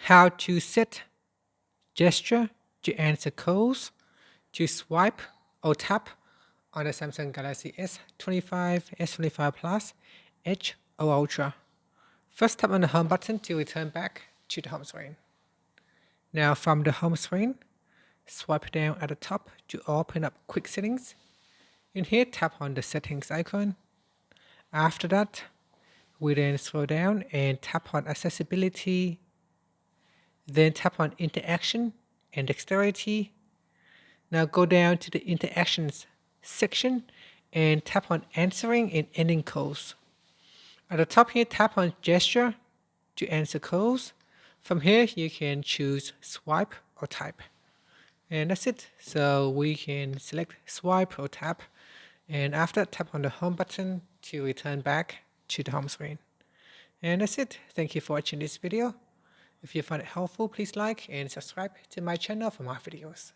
how to set gesture to answer calls, to swipe or tap on the Samsung Galaxy S25, S25 Plus, Edge or Ultra. First, tap on the home button to return back to the home screen. Now from the home screen, swipe down at the top to open up quick settings. In here, tap on the settings icon. After that, we then scroll down and tap on accessibility, then tap on interaction and dexterity. Now go down to the interactions section and tap on answering and ending calls. At the top here, tap on gesture to answer calls. From here, you can choose swipe or type. And that's it. So we can select swipe or tap. And after, tap on the home button to return back to the home screen. And that's it. Thank you for watching this video. If you found it helpful, please like and subscribe to my channel for more videos.